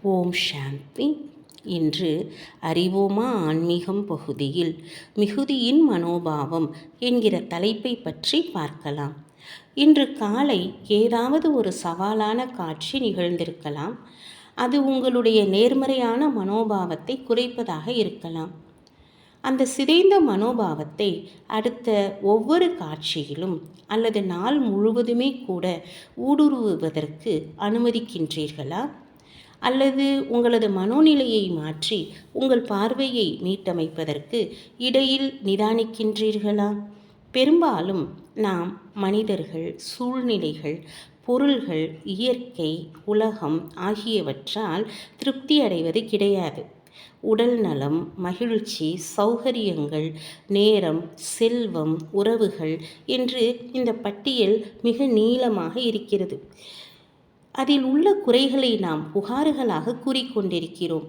ஓம் சாந்தி. இன்று அறிவோமா ஆன்மீகம் பகுதியில் மிகுதியின் மனோபாவம் என்கிற தலைப்பை பற்றி பார்க்கலாம். இன்று காலை ஏதாவது ஒரு சவாலான காட்சி நிகழ்ந்திருக்கலாம். அது உங்களுடைய நேர்மறையான மனோபாவத்தை குறைப்பதாக இருக்கலாம். அந்த சிதைந்த மனோபாவத்தை அடுத்த ஒவ்வொரு காட்சியிலும் அல்லது நாள் முழுவதுமே கூட ஊடுருவுவதற்கு அனுமதிக்கின்றீர்களா? அல்லது உங்களது மனோநிலையை மாற்றி உங்கள் பார்வையை மீட்டமைப்பதற்கு இடையில் நிதானிக்கின்றீர்களா? பெரும்பாலும் நாம் மனிதர்கள், சூழ்நிலைகள், பொருள்கள், இயற்கை, உலகம் ஆகியவற்றால் திருப்தி அடைவது கிடையாது. உடல் நலம், மகிழ்ச்சி, சௌகரியங்கள், நேரம், செல்வம், உறவுகள் என்று இந்த பட்டியல் மிக நீளமாக இருக்கிறது. அதில் உள்ள குறைகளை நாம் புகார்களாக கூறிக்கொண்டிருக்கிறோம்.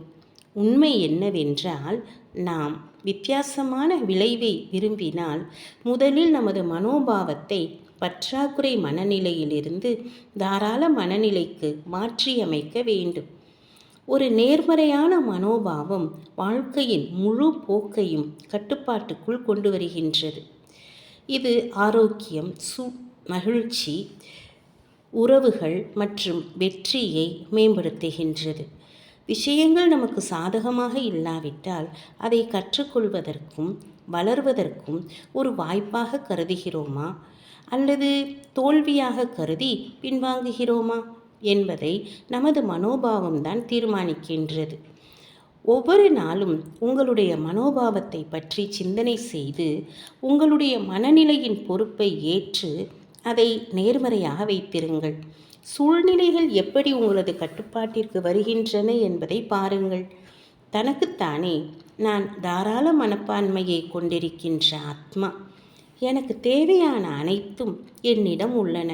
உண்மை என்னவென்றால், நாம் வித்தியாசமான விளைவை விரும்பினால் முதலில் நமது மனோபாவத்தை பற்றாக்குறை மனநிலையிலிருந்து தாராள மனநிலைக்கு மாற்றியமைக்க வேண்டும். ஒரு நேர்மறையான மனோபாவம் வாழ்க்கையின் முழு போக்கையும் கட்டுப்பாட்டுக்குள் கொண்டு வருகின்றது. இது ஆரோக்கியம், மகிழ்ச்சி, உறவுகள் மற்றும் வெற்றியை மேம்படுத்துகின்றது. விஷயங்கள் நமக்கு சாதகமாக இல்லாவிட்டால் அதை கற்றுக்கொள்வதற்கும் வளர்வதற்கும் ஒரு வாய்ப்பாக கருதுகிறோமா அல்லது தோல்வியாக கருதி பின்வாங்குகிறோமா என்பதை நமது மனோபாவம்தான் தீர்மானிக்கின்றது. ஒவ்வொரு நாளும் உங்களுடைய மனோபாவத்தை பற்றி சிந்தனை செய்து உங்களுடைய மனநிலையின் பொறுப்பை ஏற்று அதை நேர்மறையாக வைத்திருங்கள். சூழ்நிலைகள் எப்படி உங்களது கட்டுப்பாட்டிற்கு வருகின்றன என்பதை பாருங்கள். தனக்குத்தானே, நான் தாராள மனப்பான்மையை கொண்டிருக்கின்ற ஆத்மா. எனக்கு தேவையான அனைத்தும் என்னிடம் உள்ளன.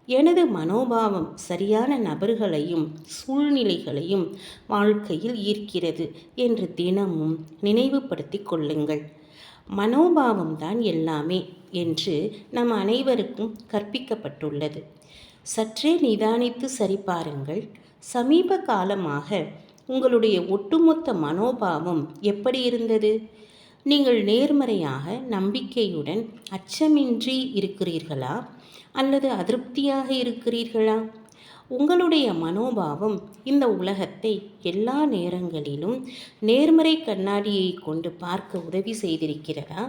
எனது மனோபாவம் சரியான நபர்களையும் சூழ்நிலைகளையும் வாழ்க்கையில் ஈர்க்கிறது என்று தினமும் நினைவுபடுத்திக் கொள்ளுங்கள். மனோபாவம்தான் எல்லாமே என்று நம் அனைவருக்கும் கற்பிக்கப்பட்டுள்ளது. சற்றே நிதானித்து சரிபாருங்கள். சமீப காலமாக உங்களுடைய ஒட்டுமொத்த மனோபாவம் எப்படி இருந்தது? நீங்கள் நேர்மறையாக, நம்பிக்கையுடன், அச்சமின்றி இருக்கிறீர்களா அல்லது அதிருப்தியாக இருக்கிறீர்களா? உங்களுடைய மனோபாவம் இந்த உலகத்தை எல்லா நேரங்களிலும் நேர்மறை கண்ணாடியை கொண்டு பார்க்க உதவி செய்திருக்கிறதா?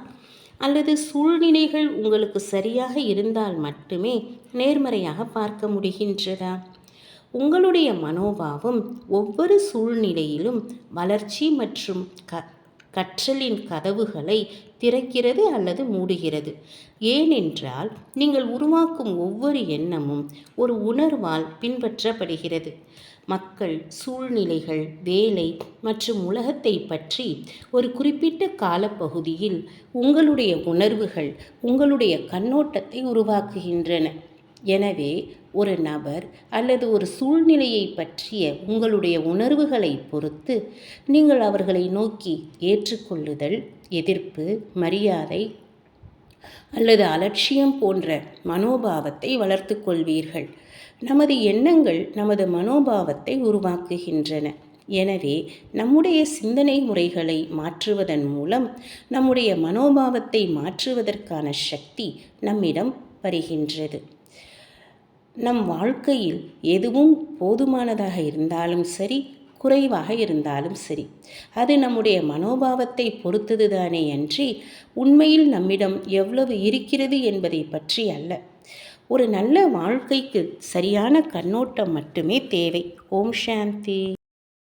அல்லது சூழ்நிலைகள் உங்களுக்கு சரியாக இருந்தால் மட்டுமே நேர்மறையாக பார்க்க முடிகின்றதா? உங்களுடைய மனோபாவம் ஒவ்வொரு சூழ்நிலையிலும் வளர்ச்சி மற்றும் கற்றலின் கதவுகளை திறக்கிறது அல்லது மூடுகிறது. ஏனென்றால் நீங்கள் உருவாக்கும் ஒவ்வொரு எண்ணமும் ஒரு உணர்வால் பின்பற்றப்படுகிறது. மக்கள், சூழ்நிலைகள், வேலை மற்றும் உலகத்தை பற்றி ஒரு குறிப்பிட்ட காலப்பகுதியில் உங்களுடைய உணர்வுகள் உங்களுடைய கண்ணோட்டத்தை உருவாக்குகின்றன. எனவே ஒரு நபர் அல்லது ஒரு சூழ்நிலையை பற்றிய உங்களுடைய உணர்வுகளை பொறுத்து நீங்கள் அவர்களை நோக்கி ஏற்றுக்கொள்ளுதல், எதிர்ப்பு, மரியாதை அல்லது அலட்சியம் போன்ற மனோபாவத்தை வளர்த்து கொள்வீர்கள். நமது எண்ணங்கள் நமது மனோபாவத்தை உருவாக்குகின்றன. எனவே நம்முடைய சிந்தனை முறைகளை மாற்றுவதன் மூலம் நம்முடைய மனோபாவத்தை மாற்றுவதற்கான சக்தி நம்மிடம் வருகின்றது. நம் வாழ்க்கையில் எதுவும் போதுமானதாக இருந்தாலும் சரி, குறைவாக இருந்தாலும் சரி, அது நம்முடைய மனோபாவத்தை பொறுத்ததுதானே அன்றி உண்மையில் நம்மிடம் எவ்வளவு இருக்கிறது என்பதை பற்றி அல்ல. ஒரு நல்ல வாழ்க்கைக்கு சரியான கண்ணோட்டம் மட்டுமே தேவை. ஓம் சாந்தி.